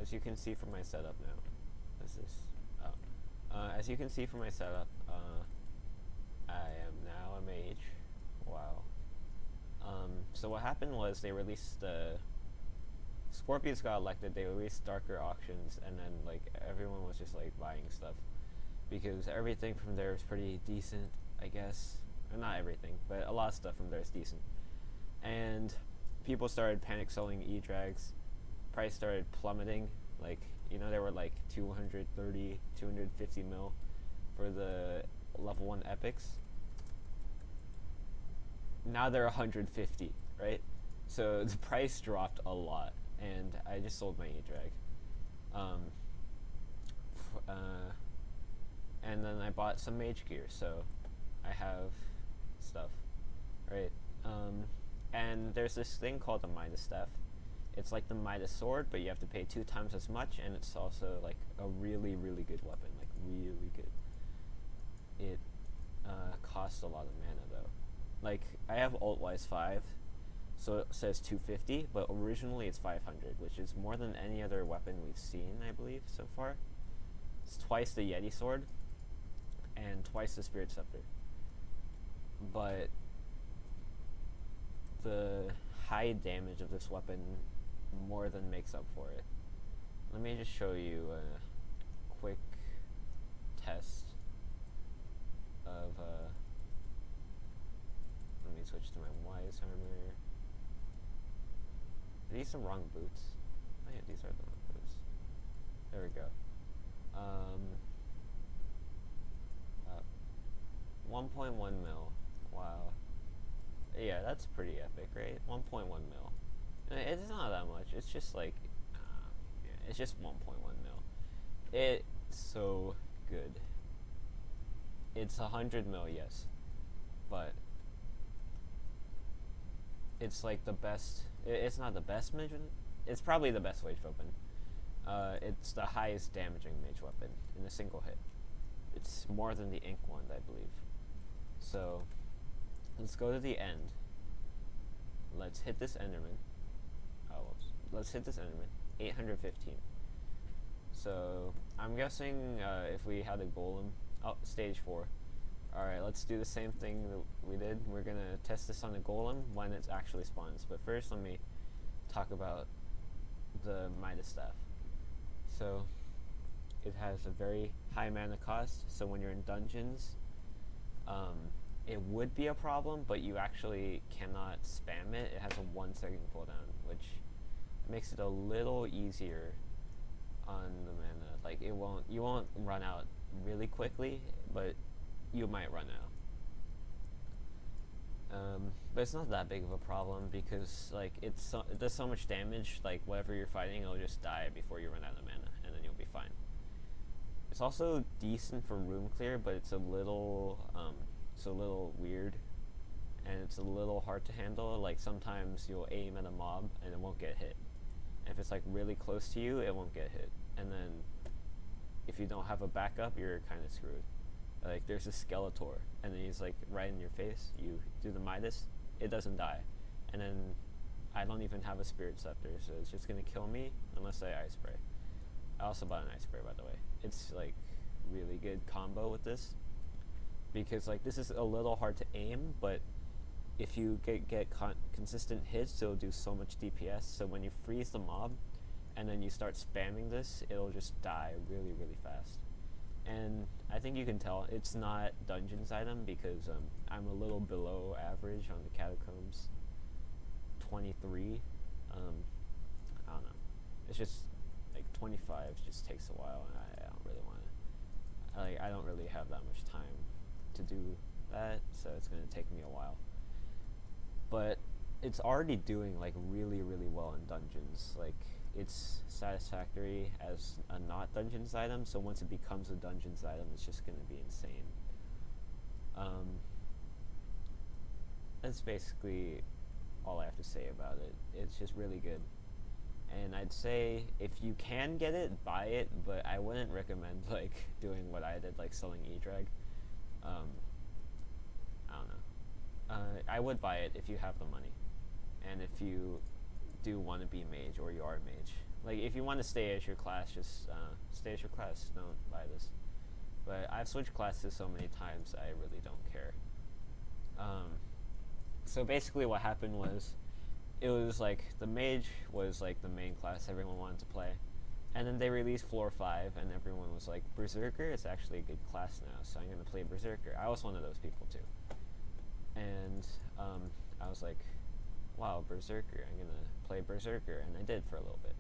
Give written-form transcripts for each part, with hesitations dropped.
as you can see from my setup now, is this? As you can see from my setup, I am now a mage. Wow. So what happened was they released the Scorpions got elected. They released darker auctions, and then like everyone was just like buying stuff because everything from there is pretty decent, I guess. Or not everything, but a lot of stuff from there is decent. And people started panic selling E-Drags. Price started plummeting. Like, you know, there were like 230, 250 mil for the level 1 epics. Now they're 150, right? So the price dropped a lot, and I just sold my E-Drag. And then I bought some mage gear, so I have stuff, right? And there's this thing called the MIDAS staff. It's like the MIDAS sword, but you have to pay 2 times as much, and it's also like a really, really good weapon, like really good. It costs a lot of mana though. Like, I have ult-wise 5, so it says 250, but originally it's 500, which is more than any other weapon we've seen, I believe, so far. It's twice the Yeti sword, and twice the Spirit Scepter. But the high damage of this weapon more than makes up for it. Let me just show you a quick test of let me switch to my wise armor. Are these the wrong boots? Oh yeah, these are the wrong boots. There we go. 1.1 mil. Wow. Yeah, that's pretty epic, right? 1.1 mil. It's not that much. It's just like, yeah, it's just 1.1 mil. It's so good. It's 100 mil, yes, but it's like the best. It's not the best mage. It's probably the best mage weapon. It's the highest damaging mage weapon in a single hit. It's more than the ink wand, I believe. So let's go to the end. Let's hit this Enderman. Oh, whoops. Let's hit this Enderman. 815. So I'm guessing if we had a golem. Oh, stage 4. Alright, let's do the same thing that we did. We're gonna test this on the golem when it actually spawns. But first, let me talk about the MIDAS staff. So it has a very high mana cost. So when you're in dungeons, it would be a problem, but you actually cannot spam it. It has a 1-second cooldown, which makes it a little easier on the mana. Like, you won't run out really quickly, but you might run out. But it's not that big of a problem because like it does so much damage. Like, whatever you're fighting, it'll just die before you run out of mana, and then you'll be fine. It's also decent for room clear, but it's a little weird, and it's a little hard to handle. Like, sometimes you'll aim at a mob and it won't get hit. And if it's like really close to you, it won't get hit. And then if you don't have a backup, you're kind of screwed. Like, there's a Skeletor, and then he's like right in your face. You do the MIDAS, it doesn't die, and then I don't even have a Spirit Scepter, so it's just gonna kill me unless I Ice Spray. I also bought an Ice Spray, by the way. It's like really good combo with this, because like this is a little hard to aim, but if you get consistent hits, it'll do so much DPS. So when you freeze the mob and then you start spamming this, it'll just die really, really fast. And I think you can tell it's not Dungeons item because I'm a little below average on the Catacombs. 23. I don't know. It's just like 25 just takes a while, and I don't really want to. I don't really have that much time to do that, so it's going to take me a while. But it's already doing like really, really well in dungeons. Like, it's satisfactory as a not Dungeons item, so once it becomes a Dungeons item, it's just going to be insane. That's basically all I have to say about it. It's just really good. And I'd say if you can get it, buy it, but I wouldn't recommend like doing what I did, like selling E-Drag. I don't know. I would buy it if you have the money, and if you do want to be mage or you are a mage, Like, if you want to stay as your class, just stay as your class. Don't buy this. But I've switched classes so many times, I really don't care. So basically what happened was, it was like, the mage was like the main class everyone wanted to play. And then they released Floor 5, and everyone was like, Berserker is actually a good class now, so I'm going to play Berserker. I was one of those people too. And I was like, wow, Berserker, I'm going to play Berserker. And I did for a little bit.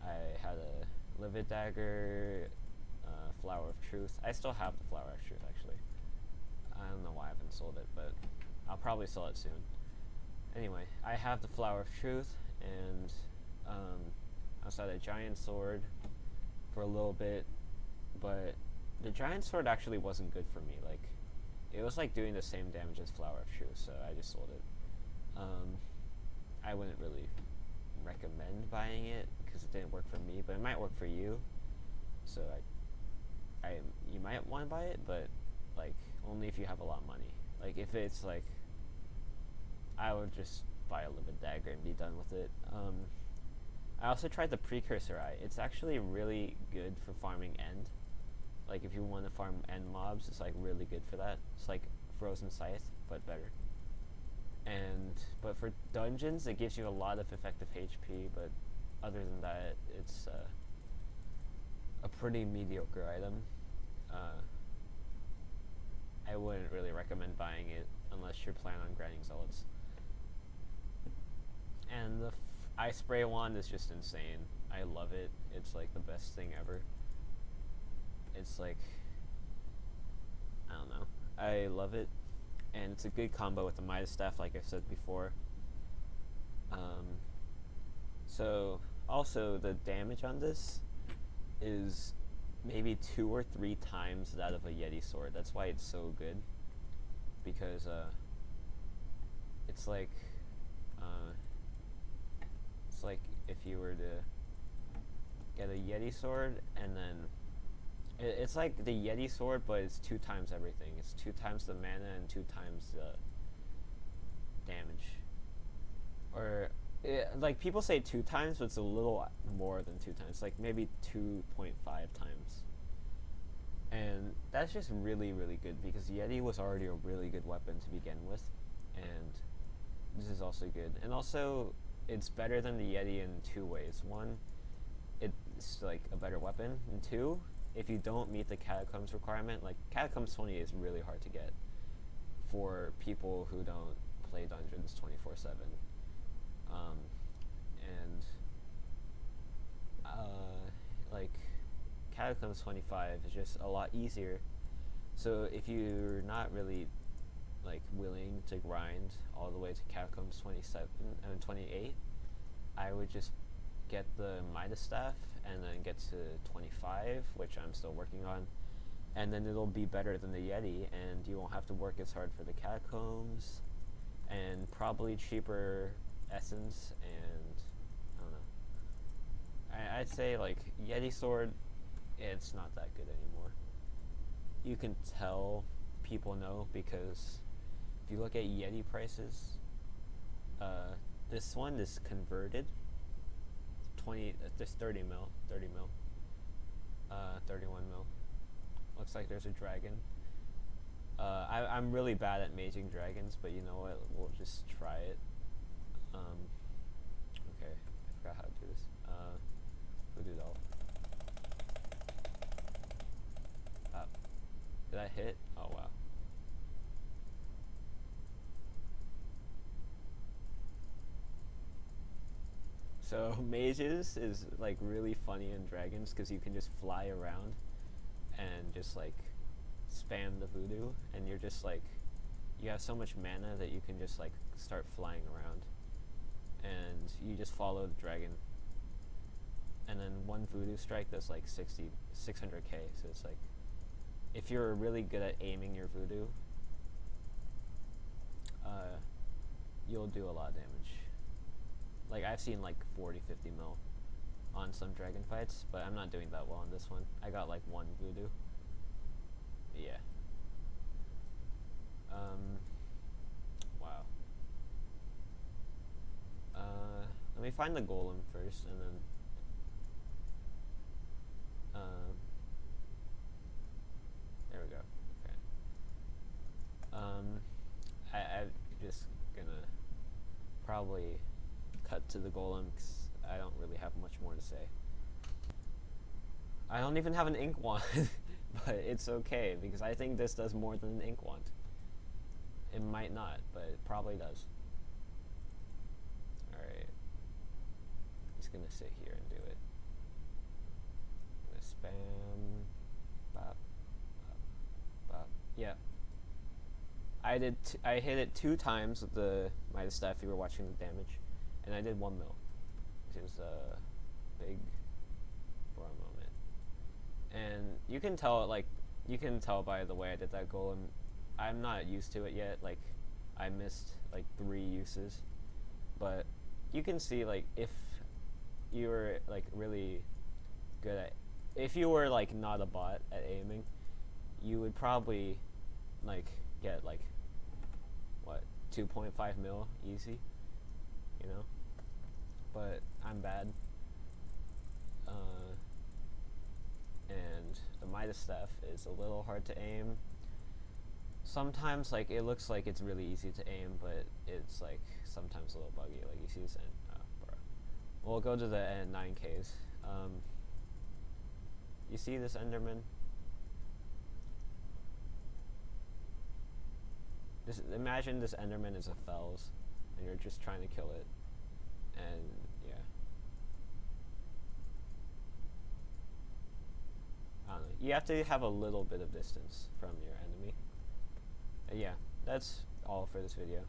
I had a Livid Dagger, Flower of Truth. I still have the Flower of Truth, actually. I don't know why I haven't sold it, but I'll probably sell it soon. Anyway, I have the Flower of Truth, and I also had a Giant Sword for a little bit, but the Giant Sword actually wasn't good for me. Like, it was like doing the same damage as Flower of Truth, so I just sold it. I wouldn't really recommend buying it because it didn't work for me, but it might work for you. So you might want to buy it, but like only if you have a lot of money. Like, if it's like, I would just buy a Livid Dagger and be done with it. I also tried the Precursor Eye. It's actually really good for farming End. Like, if you want to farm End mobs, it's like really good for that. It's like Frozen Scythe, but better. But for dungeons, it gives you a lot of effective HP, but other than that, it's a pretty mediocre item. I wouldn't really recommend buying it unless you're planning on grinding Zealots. And the Ice Spray Wand is just insane. I love it. It's like the best thing ever. It's like, I don't know. I love it. And it's a good combo with the Midas Staff, like I said before. So, also, the damage on this is maybe 2 or 3 times that of a Yeti sword. That's why it's so good. Because, it's like if you were to get a Yeti sword, and then it's like the Yeti sword, but it's 2 times everything. It's 2 times the mana and 2 times the damage. Or like, people say 2 times, but it's a little more than 2 times. Like maybe 2.5 times. And that's just really, really good, because Yeti was already a really good weapon to begin with, and this is also good. And also, it's better than the Yeti in 2 ways. 1, it's like a better weapon, and 2, if you don't meet the Catacombs requirement, like Catacombs 20 is really hard to get for people who don't play dungeons 24/7. Like, Catacombs 25 is just a lot easier. So if you're not really like willing to grind all the way to Catacombs 28, I would just get the Midas Staff and then get to 25, which I'm still working on, and then it'll be better than the Yeti, and you won't have to work as hard for the Catacombs, and probably cheaper Essence, and I don't know. I'd say, like, Yeti Sword, it's not that good anymore. You can tell people know, because if you look at Yeti prices, this one is converted. 30 mil, 31 mil. Looks like there's a dragon. I'm really bad at maging dragons, but you know what? We'll just try it. Okay, I forgot how to do this. Voodoo doll. Did I hit? Oh wow. So mages is like really funny in dragons, because you can just fly around and just like spam the voodoo, and you're just like, you have so much mana that you can just like start flying around, and you just follow the dragon, and then one voodoo strike does like 600k. So it's like, if you're really good at aiming your voodoo, you'll do a lot of damage. Like, I've seen like 40, 50 mil on some dragon fights, but I'm not doing that well on this one. I got like 1 voodoo. Yeah. Wow. Let me find the golem first, and then probably cut to the golem because I don't really have much more to say. I don't even have an ink wand, but it's okay because I think this does more than an ink wand. It might not, but it probably does. Alright. Just gonna sit here and do it. I'm gonna spam. Bop, bop, bop. Yeah. I hit it 2 times with the MIDAS stuff if you were watching the damage, and I did 1 mil, which is big for a moment. And you can tell by the way I did that golem, I'm not used to it yet. Like, I missed like 3 uses, but you can see, like, if you were like really good at, if you were like not a bot at aiming, you would probably like get like what, 2.5 mil easy, you know. But I'm bad, and the MIDAS staff is a little hard to aim. Sometimes like it looks like it's really easy to aim, but it's like sometimes a little buggy. Like you see this end. We'll go to the end 9Ks. You see this Enderman? Imagine this Enderman is a Fells, and you're just trying to kill it, and yeah. I don't know. You have to have a little bit of distance from your enemy. Yeah, that's all for this video.